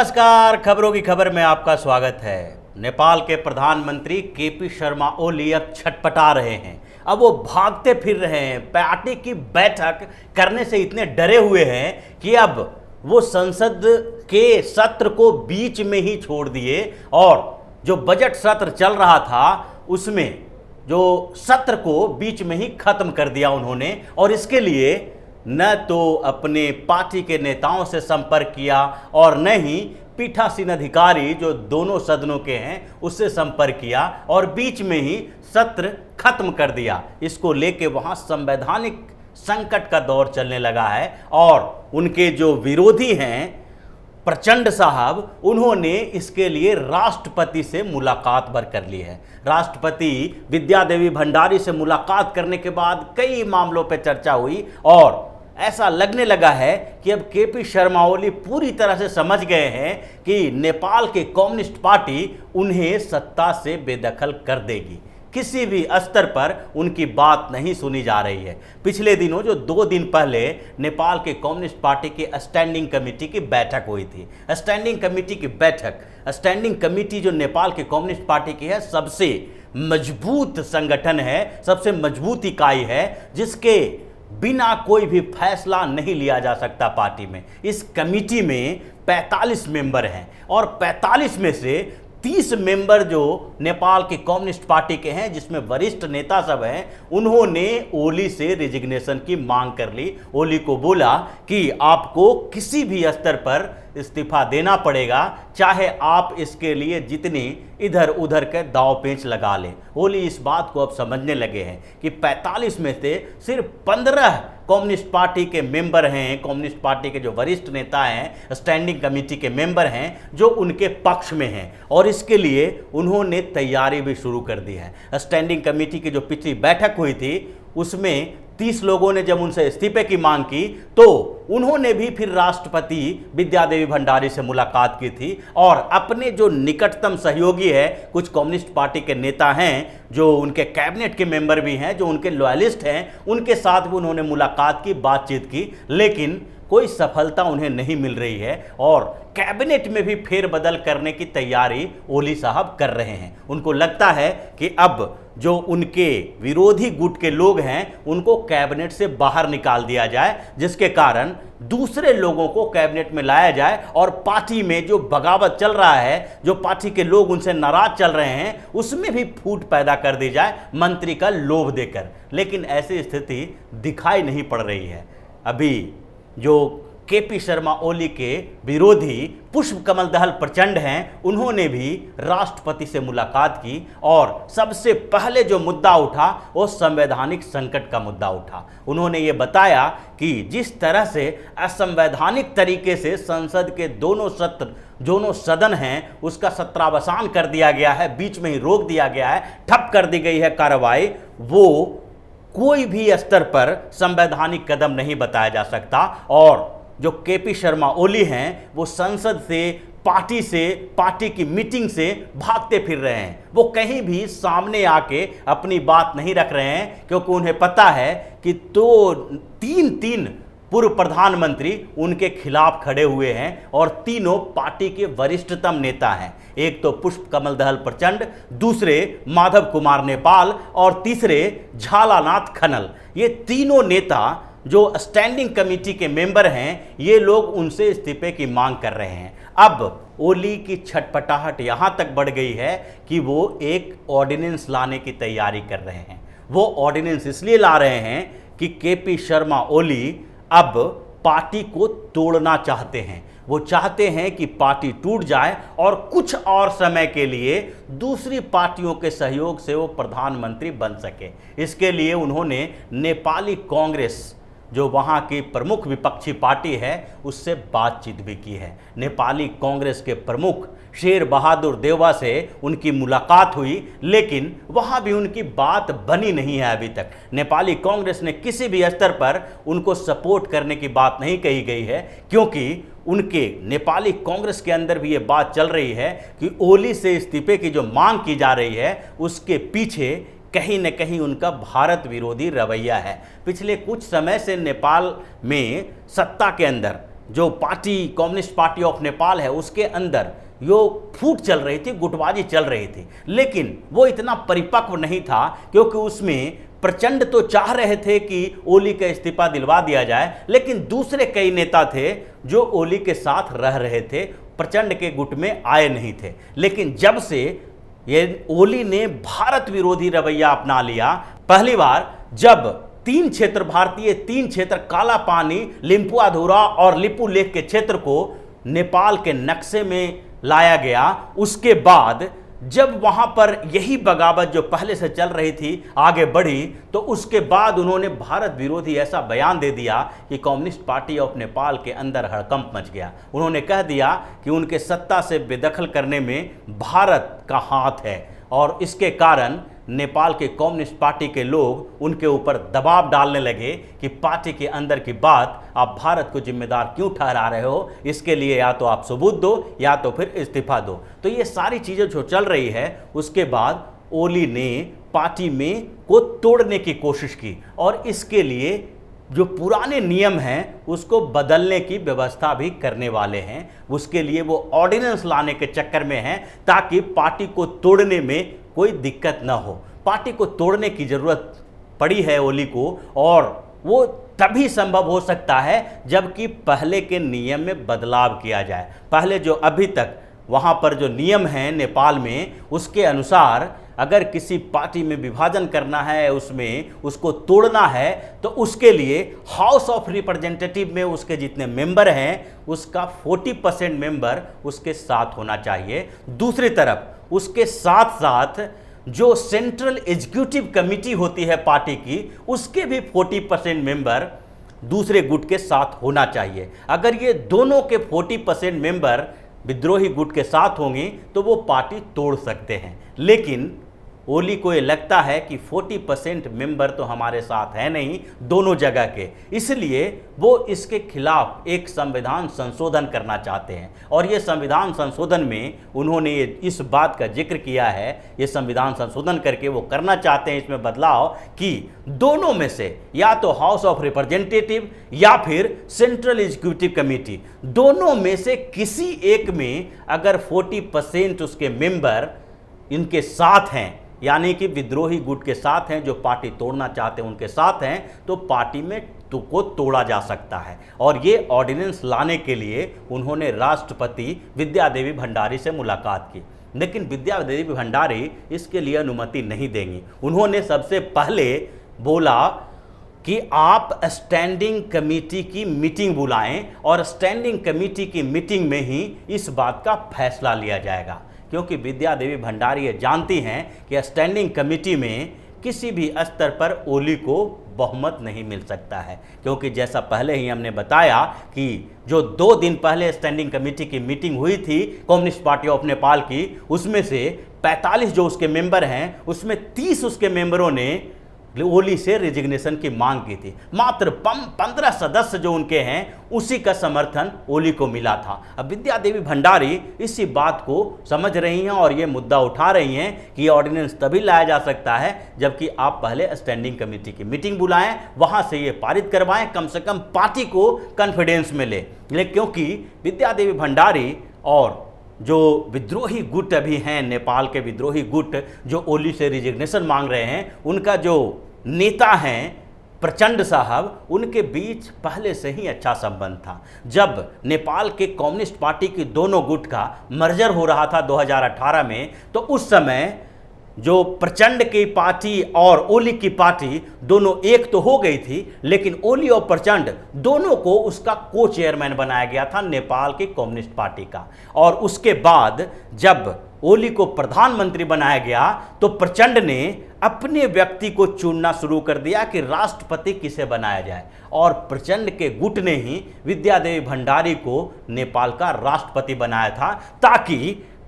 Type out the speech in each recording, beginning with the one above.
नमस्कार, खबरों की खबर में आपका स्वागत है। नेपाल के प्रधानमंत्री केपी शर्मा ओली अब छटपटा रहे हैं। अब वो भागते फिर रहे हैं। पार्टी की बैठक करने से इतने डरे हुए हैं कि अब वो संसद के सत्र को बीच में ही छोड़ दिए और जो बजट सत्र चल रहा था उसमें जो सत्र को बीच में ही खत्म कर दिया उन्होंने। और इसके लिए न तो अपने पार्टी के नेताओं से संपर्क किया और न ही पीठासीन अधिकारी जो दोनों सदनों के हैं उससे संपर्क किया और बीच में ही सत्र खत्म कर दिया। इसको लेके वहाँ संवैधानिक संकट का दौर चलने लगा है और उनके जो विरोधी हैं प्रचंड साहब, उन्होंने इसके लिए राष्ट्रपति से मुलाकात भर कर ली है। राष्ट्रपति विद्या देवी भंडारी से मुलाकात करने के बाद कई मामलों पर चर्चा हुई और ऐसा लगने लगा है कि अब केपी शर्मा ओली पूरी तरह से समझ गए हैं कि नेपाल के कम्युनिस्ट पार्टी उन्हें सत्ता से बेदखल कर देगी। किसी भी स्तर पर उनकी बात नहीं सुनी जा रही है। पिछले दिनों जो 2 दिन पहले नेपाल के कम्युनिस्ट पार्टी की स्टैंडिंग कमेटी की बैठक हुई थी। स्टैंडिंग कमेटी की बैठक, स्टैंडिंग कमेटी जो नेपाल के कम्युनिस्ट पार्टी की है, सबसे मजबूत संगठन है, सबसे मजबूत इकाई है जिसके बिना कोई भी फैसला नहीं लिया जा सकता पार्टी में। इस कमेटी में 45 मेंबर हैं और 45 में से 30 मेंबर जो नेपाल के कम्युनिस्ट पार्टी के हैं, जिसमें वरिष्ठ नेता सब हैं, उन्होंने ओली से रिजिग्नेशन की मांग कर ली। ओली को बोला कि आपको किसी भी स्तर पर इस्तीफा देना पड़ेगा, चाहे आप इसके लिए जितनी इधर उधर के दाव पेंच लगा लें। ओली इस बात को अब समझने लगे हैं कि 45 में से सिर्फ 15 कम्युनिस्ट पार्टी के मेंबर हैं, कम्युनिस्ट पार्टी के जो वरिष्ठ नेता हैं, स्टैंडिंग कमेटी के मेंबर हैं, जो उनके पक्ष में हैं और इसके लिए उन्होंने तैयारी भी शुरू कर दी है। स्टैंडिंग कमेटी की जो पिछली बैठक हुई थी उसमें 30 लोगों ने जब उनसे इस्तीफे की मांग की तो उन्होंने भी फिर राष्ट्रपति विद्या देवी भंडारी से मुलाकात की थी और अपने जो निकटतम सहयोगी है, कुछ कम्युनिस्ट पार्टी के नेता हैं जो उनके कैबिनेट के मेंबर भी हैं, जो उनके लॉयलिस्ट हैं, उनके साथ भी उन्होंने मुलाकात की, बातचीत की, लेकिन कोई सफलता उन्हें नहीं मिल रही है और कैबिनेट में भी फेरबदल करने की तैयारी ओली साहब कर रहे हैं। उनको लगता है कि अब जो उनके विरोधी गुट के लोग हैं उनको कैबिनेट से बाहर निकाल दिया जाए, जिसके कारण दूसरे लोगों को कैबिनेट में लाया जाए और पार्टी में जो बगावत चल रहा है, जो पार्टी के लोग उनसे नाराज चल रहे हैं, उसमें भी फूट पैदा कर दी जाए मंत्री का लोभ देकर। लेकिन ऐसी स्थिति दिखाई नहीं पड़ रही है। अभी जो केपी शर्मा ओली के विरोधी पुष्प कमल दहल प्रचंड हैं, उन्होंने भी राष्ट्रपति से मुलाकात की और सबसे पहले जो मुद्दा उठा वो संवैधानिक संकट का मुद्दा उठा। उन्होंने ये बताया कि जिस तरह से असंवैधानिक तरीके से संसद के दोनों सदन हैं उसका सत्रावसान कर दिया गया है, बीच में ही रोक दिया गया है, ठप कर दी गई है कार्रवाई, वो कोई भी स्तर पर संवैधानिक कदम नहीं बताया जा सकता। और जो केपी शर्मा ओली हैं वो संसद से, पार्टी की मीटिंग से भागते फिर रहे हैं। वो कहीं भी सामने आके अपनी बात नहीं रख रहे हैं क्योंकि उन्हें पता है कि तो तीन पूर्व प्रधानमंत्री उनके खिलाफ खड़े हुए हैं और तीनों पार्टी के वरिष्ठतम नेता हैं। एक तो पुष्प कमल दहल प्रचंड, दूसरे माधव कुमार नेपाल और तीसरे झालानाथ खनल। ये तीनों नेता जो स्टैंडिंग कमेटी के मेंबर हैं, ये लोग उनसे इस्तीफे की मांग कर रहे हैं। अब ओली की छटपटाहट यहां तक बढ़ गई है कि वो एक ऑर्डिनेंस लाने की तैयारी कर रहे हैं। वो ऑर्डिनेंस इसलिए ला रहे हैं कि केपी शर्मा ओली अब पार्टी को तोड़ना चाहते हैं। वो चाहते हैं कि पार्टी टूट जाए और कुछ और समय के लिए दूसरी पार्टियों के सहयोग से वो प्रधानमंत्री बन सके। इसके लिए उन्होंने नेपाली कांग्रेस, जो वहाँ की प्रमुख विपक्षी पार्टी है, उससे बातचीत भी की है। नेपाली कांग्रेस के प्रमुख शेर बहादुर देउवा से उनकी मुलाकात हुई, लेकिन वहाँ भी उनकी बात बनी नहीं है अभी तक। नेपाली कांग्रेस ने किसी भी स्तर पर उनको सपोर्ट करने की बात नहीं कही गई है, क्योंकि उनके नेपाली कांग्रेस के अंदर भी ये बात चल रही है कि ओली से इस्तीफे की जो मांग की जा रही है उसके पीछे कहीं न कहीं उनका भारत विरोधी रवैया है। पिछले कुछ समय से नेपाल में सत्ता के अंदर जो party communist party of Nepal है उसके अंदर यो फूट चल रही थी, गुटबाजी चल रही थी, लेकिन वो इतना परिपक्व नहीं था क्योंकि उसमें प्रचंड तो चाह रहे थे कि ओली का इस्तीफा दिलवा दिया जाए, लेकिन दूसरे कई नेता थे जो ओली के साथ रह रहे थे, प्रचंड के गुट में आए नहीं थे। लेकिन जब से ये ओली ने भारत विरोधी रवैया अपना लिया, पहली बार जब 3 क्षेत्र भारतीय 3 क्षेत्र काला पानी, लिम्पुआधुरा और लिपू लेक के क्षेत्र को नेपाल के नक्शे में लाया गया, उसके बाद जब वहां पर यही बगावत जो पहले से चल रही थी आगे बढ़ी, तो उसके बाद उन्होंने भारत विरोधी ऐसा बयान दे दिया कि कम्युनिस्ट पार्टी ऑफ नेपाल के अंदर हड़कंप मच गया। उन्होंने कह दिया कि उनके सत्ता से बेदखल करने में भारत का हाथ है और इसके कारण नेपाल के कम्युनिस्ट पार्टी के लोग उनके ऊपर दबाव डालने लगे कि पार्टी के अंदर की बात आप भारत को जिम्मेदार क्यों ठहरा रहे हो, इसके लिए या तो आप सबूत दो या तो फिर इस्तीफा दो। तो ये सारी चीज़ें जो चल रही है, उसके बाद ओली ने पार्टी में को तोड़ने की कोशिश की और इसके लिए जो पुराने नियम हैं उसको बदलने की व्यवस्था भी करने वाले हैं। उसके लिए वो ऑर्डिनेंस लाने के चक्कर में हैं ताकि पार्टी को तोड़ने में कोई दिक्कत ना हो। पार्टी को तोड़ने की ज़रूरत पड़ी है ओली को, और वो तभी संभव हो सकता है जबकि पहले के नियम में बदलाव किया जाए। पहले जो अभी तक वहाँ पर जो नियम हैं नेपाल में, उसके अनुसार अगर किसी पार्टी में विभाजन करना है, उसमें उसको तोड़ना है, तो उसके लिए हाउस ऑफ रिप्रेजेंटेटिव में उसके जितने मेंबर हैं उसका 40% मेंबर उसके साथ होना चाहिए। दूसरी तरफ उसके साथ साथ जो सेंट्रल एग्जीक्यूटिव कमेटी होती है पार्टी की, उसके भी 40% मेंबर दूसरे गुट के साथ होना चाहिए। अगर ये दोनों के 40% मेंबर विद्रोही गुट के साथ होंगे तो वो पार्टी तोड़ सकते हैं। लेकिन ओली को ये लगता है कि 40% मेंबर तो हमारे साथ है नहीं दोनों जगह के, इसलिए वो इसके खिलाफ एक संविधान संशोधन करना चाहते हैं। और ये संविधान संशोधन में उन्होंने इस बात का जिक्र किया है, ये संविधान संशोधन करके वो करना चाहते हैं इसमें बदलाव कि दोनों में से या तो हाउस ऑफ रिप्रेजेंटेटिव या फिर सेंट्रल एग्जीक्यूटिव कमेटी, दोनों में से किसी एक में अगर 40% उसके मेंबर इनके साथ हैं, यानी कि विद्रोही गुट के साथ हैं, जो पार्टी तोड़ना चाहते हैं उनके साथ हैं, तो पार्टी में को तोड़ा जा सकता है। और ये ऑर्डिनेंस लाने के लिए उन्होंने राष्ट्रपति विद्यादेवी भंडारी से मुलाकात की, लेकिन विद्यादेवी भंडारी इसके लिए अनुमति नहीं देंगी। उन्होंने सबसे पहले बोला कि आप स्टैंडिंग कमेटी की मीटिंग बुलाएं और स्टैंडिंग कमेटी की मीटिंग में ही इस बात का फैसला लिया जाएगा, क्योंकि विद्यादेवी भंडारी ये जानती हैं कि स्टैंडिंग कमेटी में किसी भी स्तर पर ओली को बहुमत नहीं मिल सकता है, क्योंकि जैसा पहले ही हमने बताया कि जो 2 दिन पहले स्टैंडिंग कमेटी की मीटिंग हुई थी कम्युनिस्ट पार्टी ऑफ नेपाल की, उसमें से 45 जो उसके मेंबर हैं उसमें 30 उसके मेंबरों ने ओली से रिजिग्नेशन की मांग की थी। मात्र 15 सदस्य जो उनके हैं उसी का समर्थन ओली को मिला था। अब विद्यादेवी भंडारी इसी बात को समझ रही हैं और ये मुद्दा उठा रही हैं कि ऑर्डिनेंस तभी लाया जा सकता है जबकि आप पहले स्टैंडिंग कमेटी की मीटिंग बुलाएं, वहां से ये पारित करवाएं, कम से कम पार्टी को कॉन्फिडेंस मिले। क्योंकि विद्यादेवी भंडारी और जो विद्रोही गुट अभी हैं, नेपाल के विद्रोही गुट जो ओली से रिजिग्नेशन मांग रहे हैं, उनका जो नेता हैं प्रचंड साहब, उनके बीच पहले से ही अच्छा संबंध था। जब नेपाल के कम्युनिस्ट पार्टी की दोनों गुट का मर्जर हो रहा था 2018 में, तो उस समय जो प्रचंड की पार्टी और ओली की पार्टी दोनों एक तो हो गई थी, लेकिन ओली और प्रचंड दोनों को उसका को चेयरमैन बनाया गया था नेपाल की कम्युनिस्ट पार्टी का। और उसके बाद जब ओली को प्रधानमंत्री बनाया गया तो प्रचंड ने अपने व्यक्ति को चुनना शुरू कर दिया कि राष्ट्रपति किसे बनाया जाए, और प्रचंड के गुट ने ही विद्यादेवी भंडारी को नेपाल का राष्ट्रपति बनाया था ताकि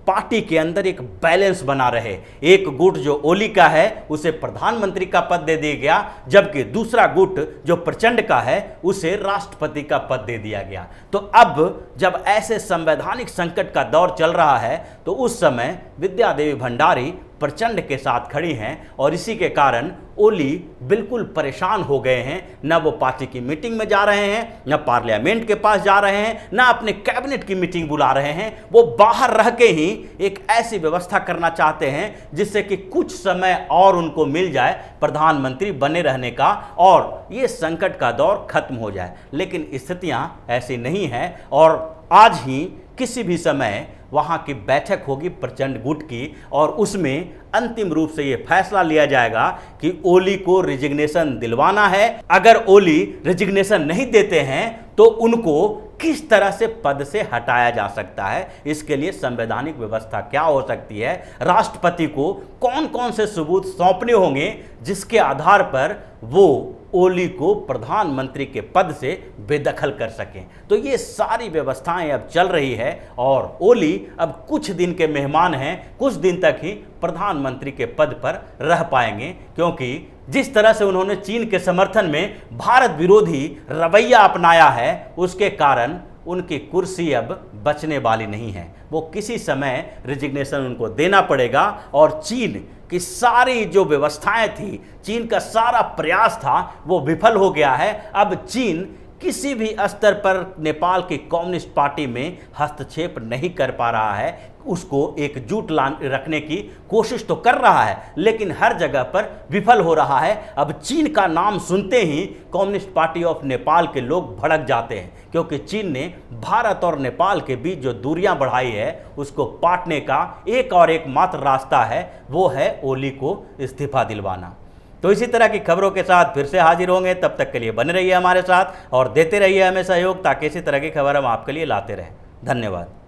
पार्टी के अंदर एक बैलेंस बना रहे। एक गुट जो ओली का है उसे प्रधानमंत्री का पद दे दिया गया, जबकि दूसरा गुट जो प्रचंड का है उसे राष्ट्रपति का पद दे दिया गया। तो अब जब ऐसे संवैधानिक संकट का दौर चल रहा है तो उस समय विद्यादेवी भंडारी प्रचंड के साथ खड़ी हैं और इसी के कारण ओली बिल्कुल परेशान हो गए हैं। न वो पार्टी की मीटिंग में जा रहे हैं, न पार्लियामेंट के पास जा रहे हैं, न अपने कैबिनेट की मीटिंग बुला रहे हैं। वो बाहर रह के ही एक ऐसी व्यवस्था करना चाहते हैं जिससे कि कुछ समय और उनको मिल जाए प्रधानमंत्री बने रहने का और ये संकट का दौर खत्म हो जाए। लेकिन स्थितियां ऐसी नहीं हैं और आज ही किसी भी समय वहां की बैठक होगी प्रचंड गुट की और उसमें अंतिम रूप से यह फैसला लिया जाएगा कि ओली को रिजिग्नेशन दिलवाना है। अगर ओली रिजिग्नेशन नहीं देते हैं तो उनको किस तरह से पद से हटाया जा सकता है, इसके लिए संवैधानिक व्यवस्था क्या हो सकती है, राष्ट्रपति को कौन कौन से सबूत सौंपने होंगे जिसके आधार पर वो ओली को प्रधानमंत्री के पद से बेदखल कर सकें। तो ये सारी व्यवस्थाएं अब चल रही है और ओली अब कुछ दिन के मेहमान हैं, कुछ दिन तक ही प्रधानमंत्री के पद पर रह पाएंगे, क्योंकि जिस तरह से उन्होंने चीन के समर्थन में भारत विरोधी रवैया अपनाया है उसके कारण उनकी कुर्सी अब बचने वाली नहीं है। वो किसी समय रिजिग्नेशन उनको देना पड़ेगा और चीन की सारी जो व्यवस्थाएं थी, चीन का सारा प्रयास था, वो विफल हो गया है। अब चीन किसी भी स्तर पर नेपाल की कम्युनिस्ट पार्टी में हस्तक्षेप नहीं कर पा रहा है, उसको एकजुट रखने की कोशिश तो कर रहा है लेकिन हर जगह पर विफल हो रहा है। अब चीन का नाम सुनते ही कम्युनिस्ट पार्टी ऑफ नेपाल के लोग भड़क जाते हैं, क्योंकि चीन ने भारत और नेपाल के बीच जो दूरियां बढ़ाई है उसको पाटने का एक और एक मात्र रास्ता है, वो है ओली को इस्तीफा दिलवाना। तो इसी तरह की खबरों के साथ फिर से हाजिर होंगे, तब तक के लिए बने रहिए हमारे साथ और देते रहिए हमें सहयोग ताकि इसी तरह की खबर हम आपके लिए लाते रहें। धन्यवाद।